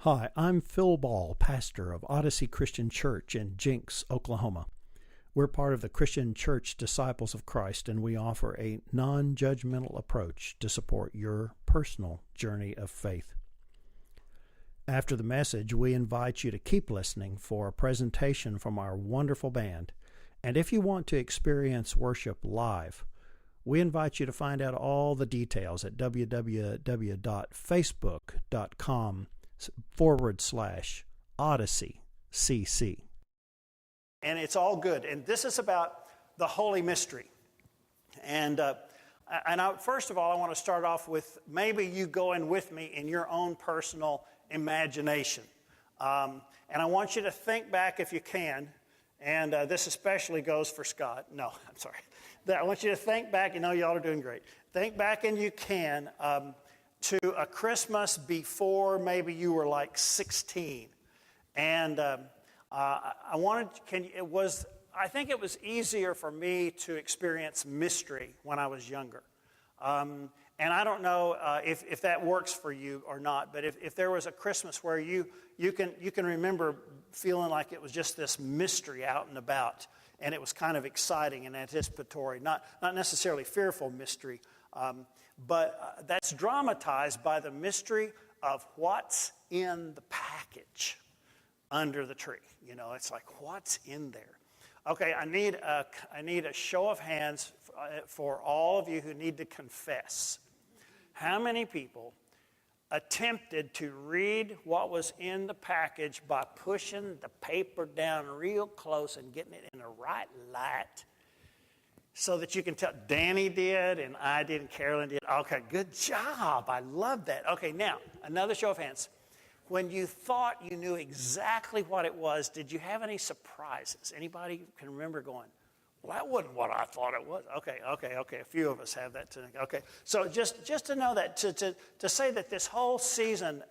Hi, I'm Phil Ball, pastor of Odyssey Christian Church in Jenks, Oklahoma. We're part of the Christian Church Disciples of Christ, and we offer a non-judgmental approach to support your personal journey of faith. After the message, we invite you to keep listening for a presentation from our wonderful band. And if you want to experience worship live, we invite you to find out all the details at www.facebook.com/Odyssey CC. And it's all good. And this is about the Holy Mystery. And first of all, I want to start off with maybe you going with me in your own personal imagination. And I want you to think back if you can. And this especially goes for Scott. No, I'm sorry. I want you to think back. You know, y'all are doing great. Think back, and you can, to a Christmas before maybe you were like 16. And I think it was easier for me to experience mystery when I was younger. And I don't know if that works for you or not, but if there was a Christmas where you can remember feeling like it was just this mystery out and about, and it was kind of exciting and anticipatory, not necessarily fearful mystery, but that's dramatized by the mystery of what's in the package under the tree. You know, it's like, what's in there? Okay, I need a show of hands for all of you who need to confess. How many people attempted to read what was in the package by pushing the paper down real close and getting it in the right light so that you can tell? Danny did, and I did, and Carolyn did. Okay, good job. I love that. Okay, now, another show of hands. When you thought you knew exactly what it was, did you have any surprises? Anybody can remember going, well, that wasn't what I thought it was. Okay. A few of us have that too. Okay. So just to know that, to say that this whole season,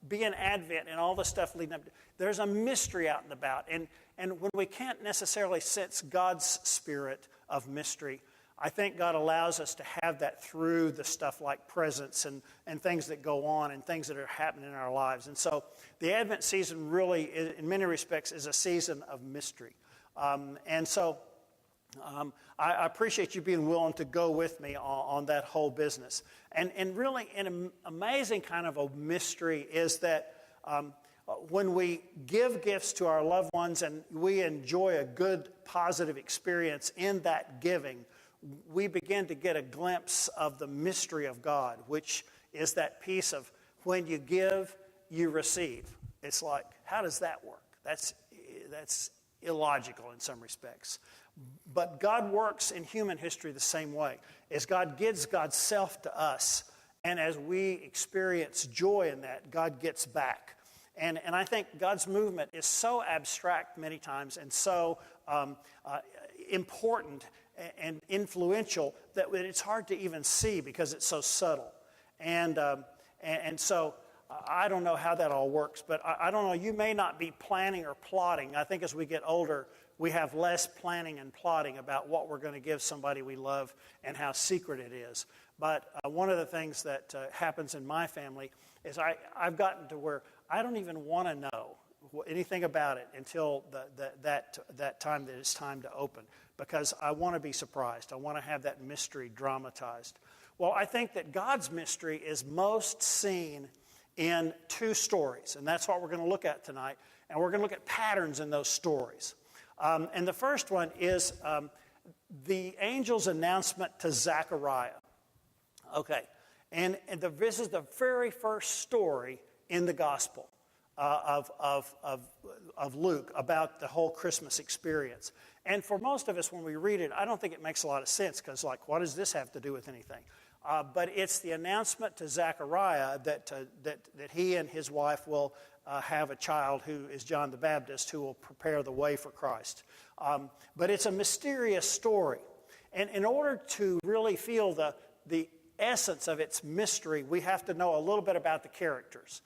being Advent and all the stuff leading up, there's a mystery out and about. And when we can't necessarily sense God's spirit of mystery, I think God allows us to have that through the stuff like presents and things that go on and things that are happening in our lives. And so the Advent season really, in many respects, is a season of mystery. I appreciate you being willing to go with me on that whole business. And really, an amazing kind of a mystery is that when we give gifts to our loved ones and we enjoy a good, positive experience in that giving, we begin to get a glimpse of the mystery of God, which is that piece of when you give, you receive. It's like, how does that work? That's illogical in some respects. But God works in human history the same way. As God gives God's self to us, and as we experience joy in that, God gets back. And I think God's movement is so abstract many times and so important and influential that it's hard to even see because it's so subtle. And so I don't know how that all works, but I don't know. You may not be planning or plotting. I think as we get older, we have less planning and plotting about what we're going to give somebody we love and how secret it is. But one of the things that happens in my family is I've gotten to where I don't even want to know anything about it until that time that it's time to open, because I want to be surprised. I want to have that mystery dramatized. Well, I think that God's mystery is most seen in two stories, and that's what we're going to look at tonight. And we're going to look at patterns in those stories. And the first one is the angel's announcement to Zechariah. Okay, and this is the very first story in the gospel of Luke about the whole Christmas experience. And for most of us, when we read it, I don't think it makes a lot of sense, because, like, what does this have to do with anything? But it's the announcement to Zechariah that he and his wife will have a child who is John the Baptist, who will prepare the way for Christ. But it's a mysterious story. And in order to really feel the essence of its mystery, we have to know a little bit about the characters.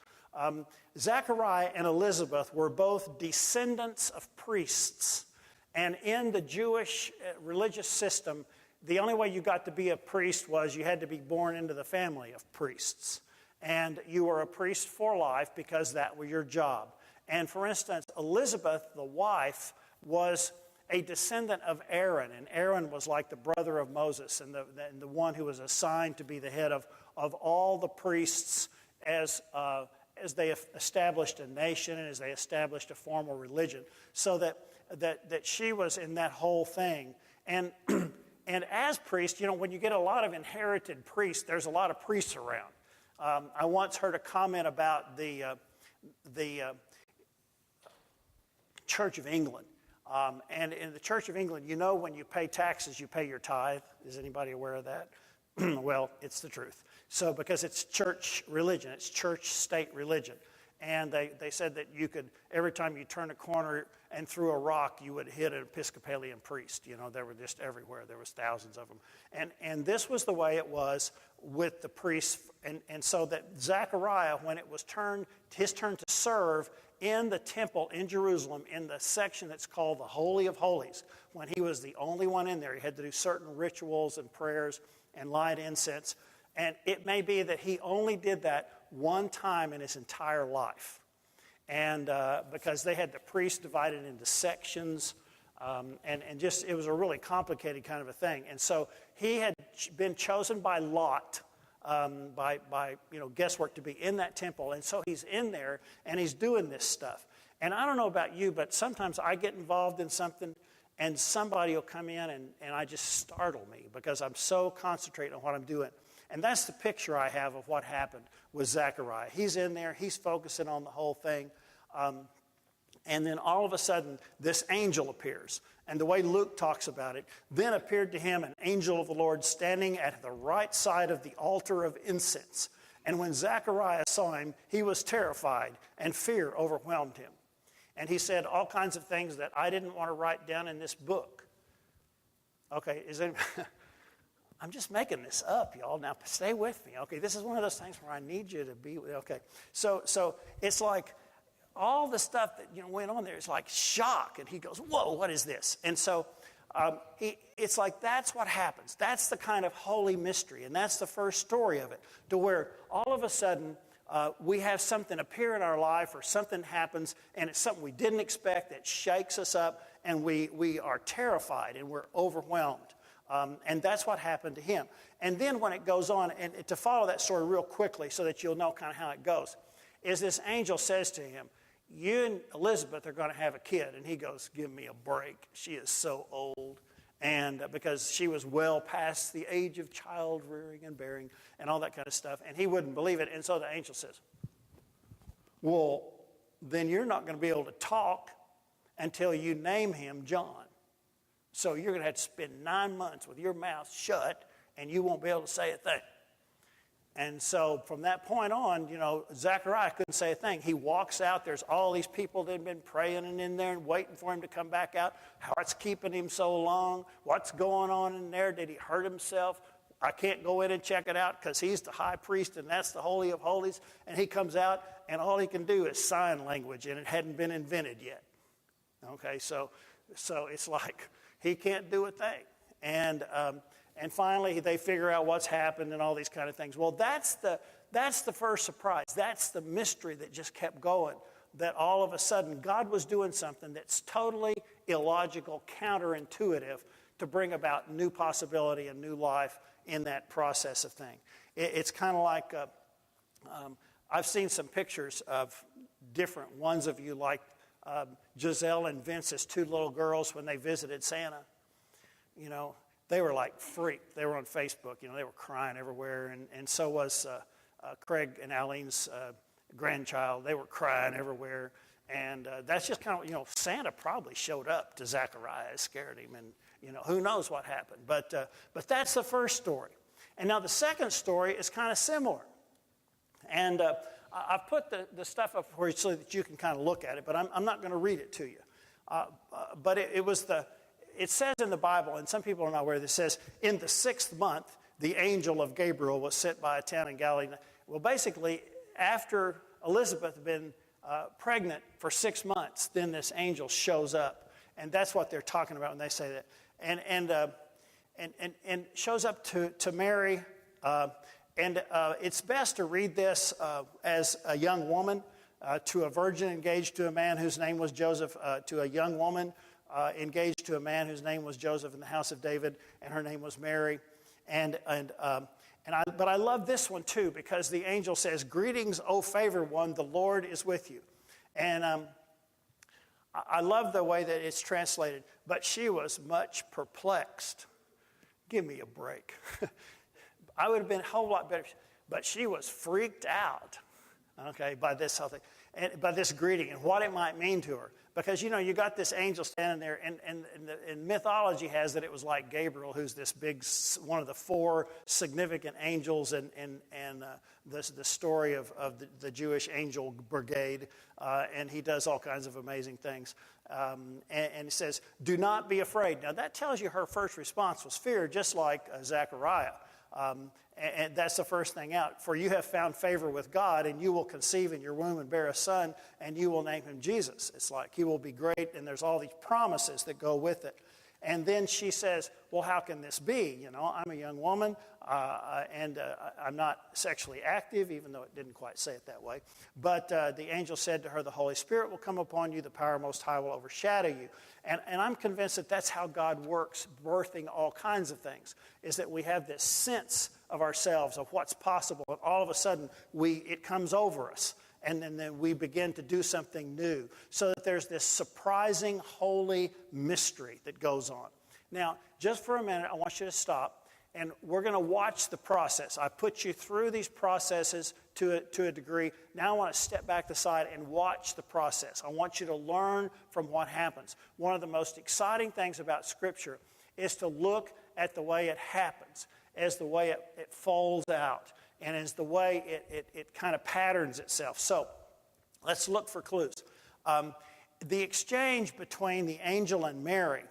Zechariah and Elizabeth were both descendants of priests. And in the Jewish religious system, the only way you got to be a priest was you had to be born into the family of priests. and you were a priest for life because that was your job. And for instance, Elizabeth, the wife, was a descendant of Aaron, and Aaron was like the brother of Moses and the one who was assigned to be the head of all the priests as they established a nation and as they established a formal religion. So that she was in that whole thing. And and as priest, when you get a lot of inherited priests, there's a lot of priests around. I once heard a comment about the Church of England. And in the Church of England, when you pay taxes, you pay your tithe. Is anybody aware of that? Well, it's the truth. So because it's church religion, it's church-state religion. And they said that you could, every time you turn a corner and threw a rock, you would hit an Episcopalian priest. They were just everywhere. There was thousands of them. And this was the way it was with the priests. And so that Zechariah, when it was his turn to serve in the temple in Jerusalem, in the section that's called the Holy of Holies, when he was the only one in there, he had to do certain rituals and prayers and light incense. And it may be that he only did that one time in his entire life. And because they had the priests divided into sections, and just it was a really complicated kind of a thing. And so he had been chosen by lot, by guesswork, to be in that temple. And so he's in there and he's doing this stuff. And I don't know about you, but sometimes I get involved in something and somebody will come in and I just startle me because I'm so concentrated on what I'm doing. And that's the picture I have of what happened with Zechariah. He's in there, he's focusing on the whole thing. And then all of a sudden, this angel appears. And the way Luke talks about it, then appeared to him an angel of the Lord standing at the right side of the altar of incense. And when Zechariah saw him, he was terrified, and fear overwhelmed him. And he said all kinds of things that I didn't want to write down in this book. Okay, I'm just making this up, y'all. Now, stay with me. Okay, this is one of those things where I need you to be with. Okay, so it's like all the stuff that went on there is like shock, and he goes, "Whoa, what is this?" And so it's like that's what happens. That's the kind of holy mystery, and that's the first story of it, to where all of a sudden we have something appear in our life, or something happens, and it's something we didn't expect that shakes us up, and we are terrified and we're overwhelmed. And that's what happened to him. And then when it goes on, and to follow that story real quickly so that you'll know kind of how it goes, is this angel says to him, "You and Elizabeth are going to have a kid." And he goes, "Give me a break. She is so old." And because she was well past the age of child rearing and bearing and all that kind of stuff. And he wouldn't believe it. And so the angel says, "Well, then you're not going to be able to talk until you name him John. So you're going to have to spend 9 months with your mouth shut, and you won't be able to say a thing." And so from that point on, Zechariah couldn't say a thing. He walks out. There's all these people that have been praying and in there and waiting for him to come back out. What's keeping him so long? What's going on in there? Did he hurt himself? I can't go in and check it out because he's the high priest, and that's the Holy of Holies. And he comes out, and all he can do is sign language, and it hadn't been invented yet. Okay, so it's like he can't do a thing. And finally, they figure out what's happened and all these kind of things. Well, that's the first surprise. That's the mystery that just kept going, that all of a sudden God was doing something that's totally illogical, counterintuitive, to bring about new possibility and new life in that process of thing. It's kind of like, I've seen some pictures of different ones of you, like Giselle and Vince's two little girls when they visited Santa. They were like freaked. They were on Facebook. They were crying everywhere. And so was Craig and Eileen's grandchild. They were crying everywhere. And that's just kind of, Santa probably showed up to Zechariah, scared him. And, who knows what happened. But that's the first story. And now the second story is kind of similar. And I've put the stuff up for you so that you can kind of look at it. But I'm not going to read it to you. But it says in the Bible, and some people are not aware, that it says, in the 6th month, the angel of Gabriel was sent by a town in Galilee. Well, basically, after Elizabeth had been pregnant for 6 months, then this angel shows up. And that's what they're talking about when they say that. And shows up to Mary, It's best to read this as a young woman to a virgin engaged to a man whose name was Joseph, to a young woman engaged to a man whose name was Joseph in the house of David, and her name was Mary. But I love this one too, because the angel says, "Greetings, O favored one, the Lord is with you." And I love the way that it's translated. But she was much perplexed. Give me a break. I would have been a whole lot better. But she was freaked out, okay, by this whole thing, and by this greeting and what it might mean to her. Because, you got this angel standing there, and mythology has that it was like Gabriel, who's this big, one of the four significant angels in the story of the Jewish angel brigade, and he does all kinds of amazing things. And he says, "Do not be afraid." Now, that tells you her first response was fear, just like Zechariah. And that's the first thing out. "For you have found favor with God, and you will conceive in your womb and bear a son, and you will name him Jesus." It's like he will be great, and there's all these promises that go with it. And then she says, "Well, how can this be? I'm a young woman, and I'm not sexually active," even though it didn't quite say it that way. But the angel said to her, "The Holy Spirit will come upon you, the power Most High will overshadow you." And I'm convinced that that's how God works, birthing all kinds of things, is that we have this sense of ourselves, of what's possible, and all of a sudden it comes over us. And then we begin to do something new. So that there's this surprising, holy mystery that goes on. Now, just for a minute, I want you to stop, and we're going to watch the process. I put you through these processes to a degree. Now I want to step back to the side and watch the process. I want you to learn from what happens. One of the most exciting things about Scripture is to look at the way it happens, as the way it folds out, and as the way it kind of patterns itself. So let's look for clues. The exchange between the angel and Mary.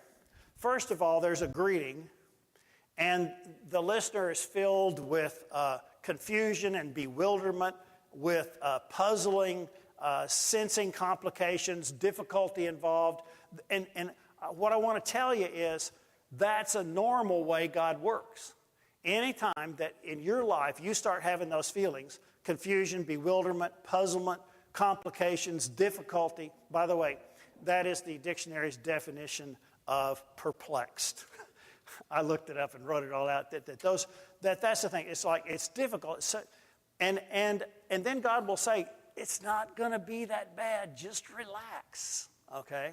First of all, there's a greeting, and the listener is filled with confusion and bewilderment, with puzzling, sensing complications, difficulty involved. And what I want to tell you is that's a normal way God works. Anytime that in your life you start having those feelings, confusion, bewilderment, puzzlement, complications, difficulty. By the way, that is the dictionary's definition of perplexed. I looked it up and wrote it all out. That's the thing. It's like it's difficult. And then God will say, "It's not going to be that bad. Just relax." Okay?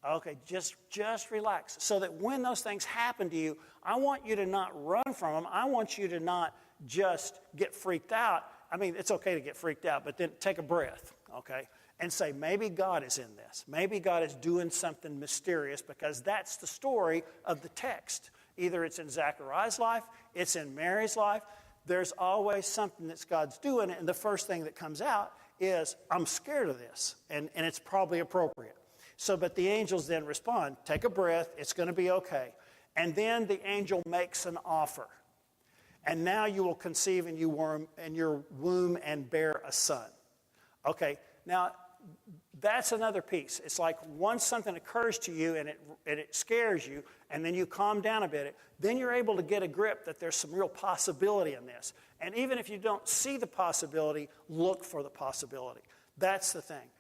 Okay, just relax. So that when those things happen to you, I want you to not run from them. I want you to not just get freaked out. I mean, it's okay to get freaked out, but then take a breath, okay? And say, maybe God is in this. Maybe God is doing something mysterious, because that's the story of the text. Either it's in Zechariah's life, it's in Mary's life. There's always something that God's doing, and the first thing that comes out is, "I'm scared of this," and it's probably appropriate. So, but the angels then respond, "Take a breath, it's going to be okay." And then the angel makes an offer. "And now you will conceive in your womb and bear a son." Okay, now that's another piece. It's like once something occurs to you and it scares you, and then you calm down a bit, then you're able to get a grip that there's some real possibility in this. And even if you don't see the possibility, look for the possibility. That's the thing.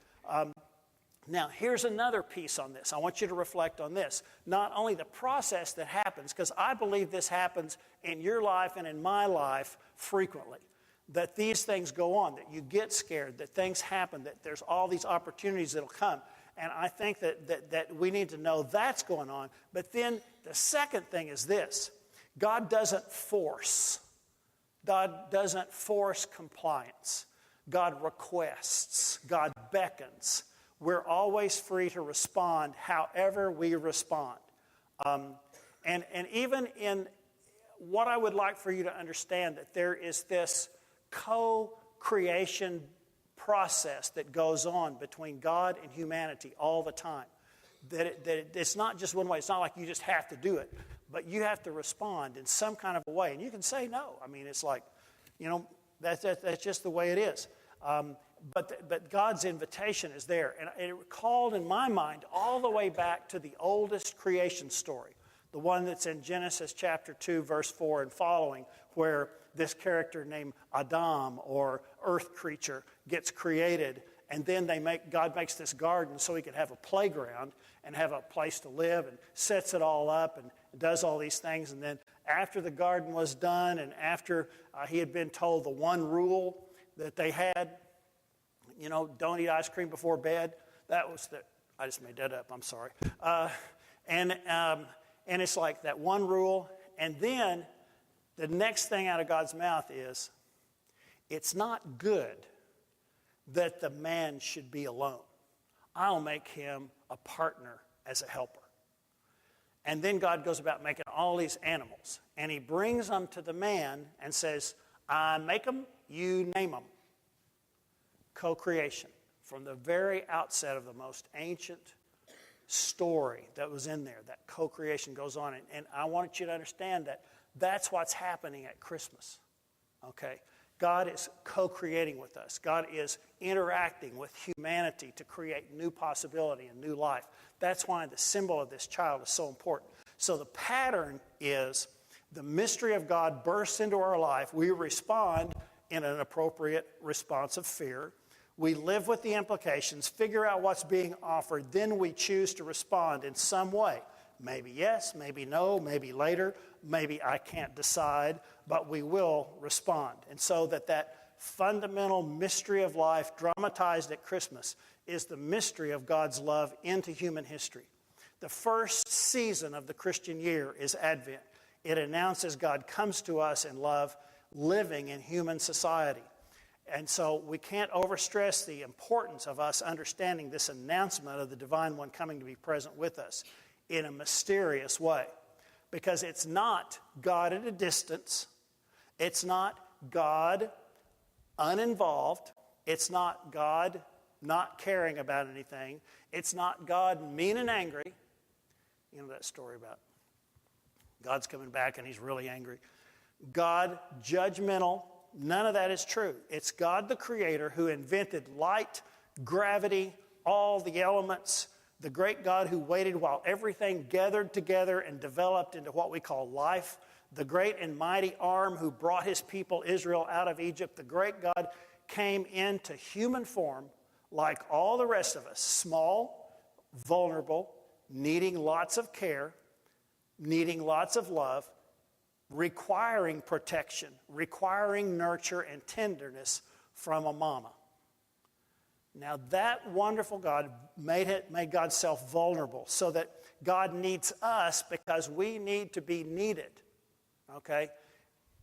Now, here's another piece on this. I want you to reflect on this. Not only the process that happens, because I believe this happens in your life and in my life frequently, that these things go on, that you get scared, that things happen, that there's all these opportunities that'll come. And I think that we need to know that's going on. But then the second thing is this. God doesn't force. God doesn't force compliance. God requests. God beckons. We're always free to respond however we respond. And even in what I would like for you to understand, that there is this co-creation process that goes on between God and humanity all the time. That it's not just one way. It's not like you just have to do it. But you have to respond in some kind of a way. And you can say no. I mean, it's like, that's just the way it is. But God's invitation is there. And it called in my mind all the way back to the oldest creation story, the one that's in Genesis chapter 2, verse 4 and following, where this character named Adam or earth creature gets created, and then God makes this garden so he could have a playground and have a place to live, and sets it all up and does all these things. And then after the garden was done, and after he had been told the one rule that they had, don't eat ice cream before bed. I just made that up, I'm sorry. And it's like that one rule. And then the next thing out of God's mouth is, it's not good that the man should be alone. I'll make him a partner as a helper. And then God goes about making all these animals. And he brings them to the man and says, I make them, you name them. Co-creation. From the very outset of the most ancient story that was in there, that co-creation goes on. And I want you to understand that that's what's happening at Christmas. Okay? God is co-creating with us. God is interacting with humanity to create new possibility and new life. That's why the symbol of this child is so important. So the pattern is the mystery of God bursts into our life. We respond in an appropriate response of fear. We live with the implications, figure out what's being offered, then we choose to respond in some way. Maybe yes, maybe no, maybe later, maybe I can't decide, but we will respond. And so that fundamental mystery of life dramatized at Christmas is the mystery of God's love into human history. The first season of the Christian year is Advent. It announces God comes to us in love, living in human society. And so we can't overstress the importance of us understanding this announcement of the Divine One coming to be present with us in a mysterious way. Because it's not God at a distance. It's not God uninvolved. It's not God not caring about anything. It's not God mean and angry. You know that story about God's coming back and he's really angry. God judgmental. None of that is true. It's God the Creator who invented light, gravity, all the elements, the great God who waited while everything gathered together and developed into what we call life, the great and mighty arm who brought his people Israel out of Egypt. The great God came into human form like all the rest of us, small, vulnerable, needing lots of care, needing lots of love, requiring protection, requiring nurture and tenderness from a mama. Now that wonderful God made God's self vulnerable so that God needs us because we need to be needed. Okay?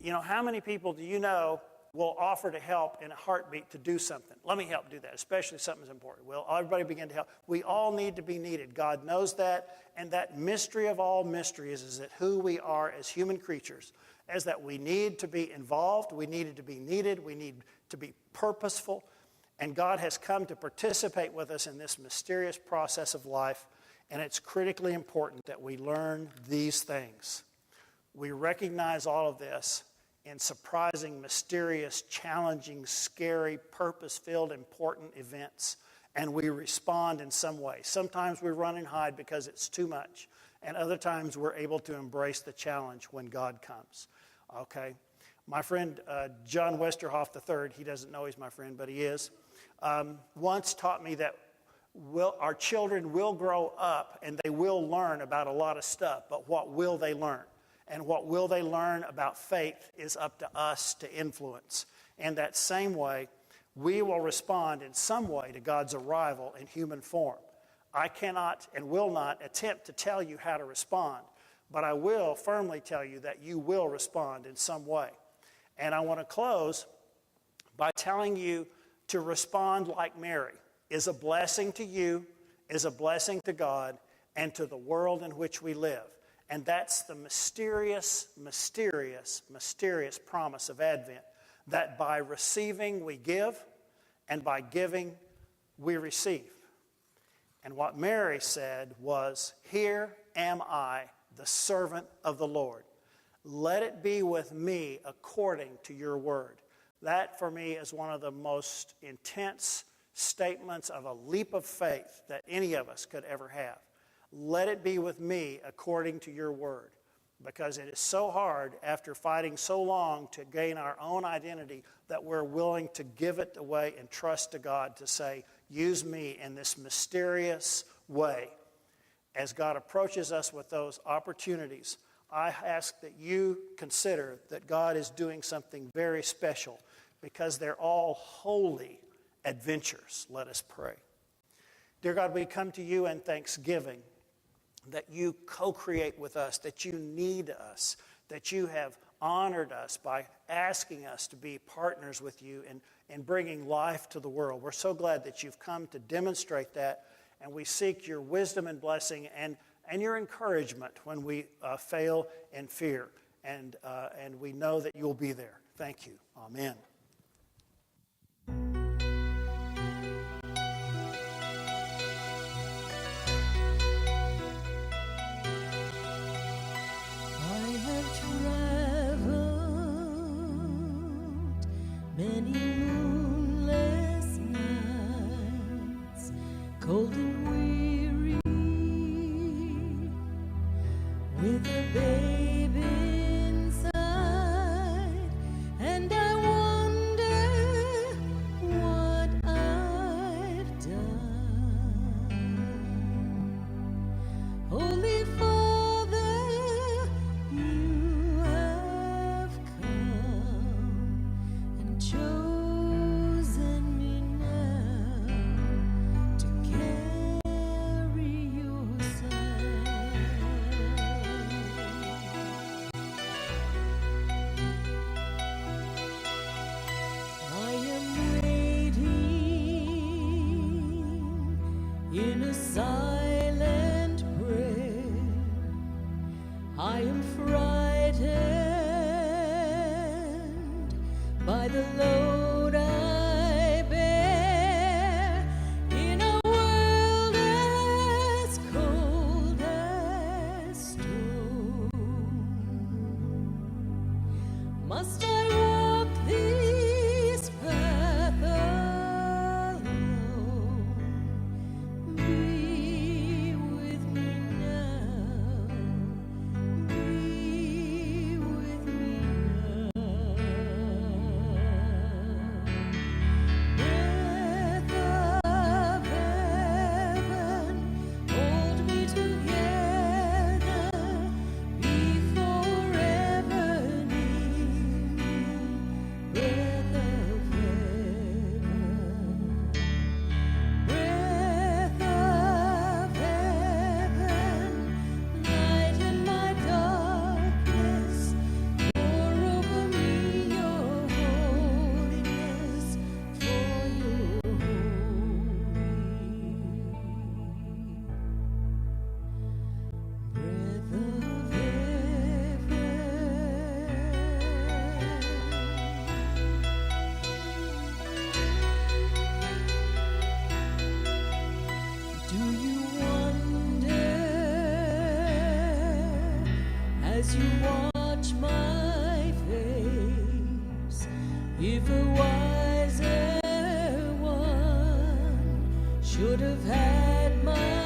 You know, how many people do you know will offer to help in a heartbeat to do something? Let me help do that, especially if something's important. Well, everybody begin to help. We all need to be needed. God knows that, and that mystery of all mysteries is that who we are as human creatures, is that we need to be involved, we need to be needed, we need to be purposeful, and God has come to participate with us in this mysterious process of life, and it's critically important that we learn these things. We recognize all of this in surprising, mysterious, challenging, scary, purpose-filled, important events, and we respond in some way. Sometimes we run and hide because it's too much, and other times we're able to embrace the challenge when God comes. Okay? My friend John Westerhoff III, he doesn't know he's my friend, but he is, once taught me that our children will grow up and they will learn about a lot of stuff, but what will they learn? And what will they learn about faith is up to us to influence. And that same way, we will respond in some way to God's arrival in human form. I cannot and will not attempt to tell you how to respond, but I will firmly tell you that you will respond in some way. And I want to close by telling you to respond like Mary is a blessing to you, is a blessing to God, and to the world in which we live. And that's the mysterious, mysterious, mysterious promise of Advent, that by receiving we give, and by giving we receive. And what Mary said was, "Here am I, the servant of the Lord. Let it be with me according to your word." That, for me, is one of the most intense statements of a leap of faith that any of us could ever have. Let it be with me according to your word. because it is so hard after fighting so long to gain our own identity that we're willing to give it away and trust to God to say, use me in this mysterious way. As God approaches us with those opportunities, I ask that you consider that God is doing something very special because they're all holy adventures. Let us pray. Dear God, we come to you in thanksgiving that you co-create with us, that you need us, that you have honored us by asking us to be partners with you in bringing life to the world. We're so glad that you've come to demonstrate that, and we seek your wisdom and blessing and your encouragement when we fail in fear. And we know that you'll be there. Thank you. Amen. Many moonless nights, cold and weary, with a baby inside, and I wonder what I've done. Holy Father, you have come, chosen me now to carry your son. I am waiting in a silent prayer. I am frightened by the load I bear in a world as cold as stone. Must I walk this path alone? Be with me now. Be with me now. Breath of heaven, hold me together, be forever near me. Breath of heaven, breath of heaven, lighten my darkness, pour over me your holiness, for your holy. Breath of heaven. Do you wonder as you watch my face if a wiser one should have had my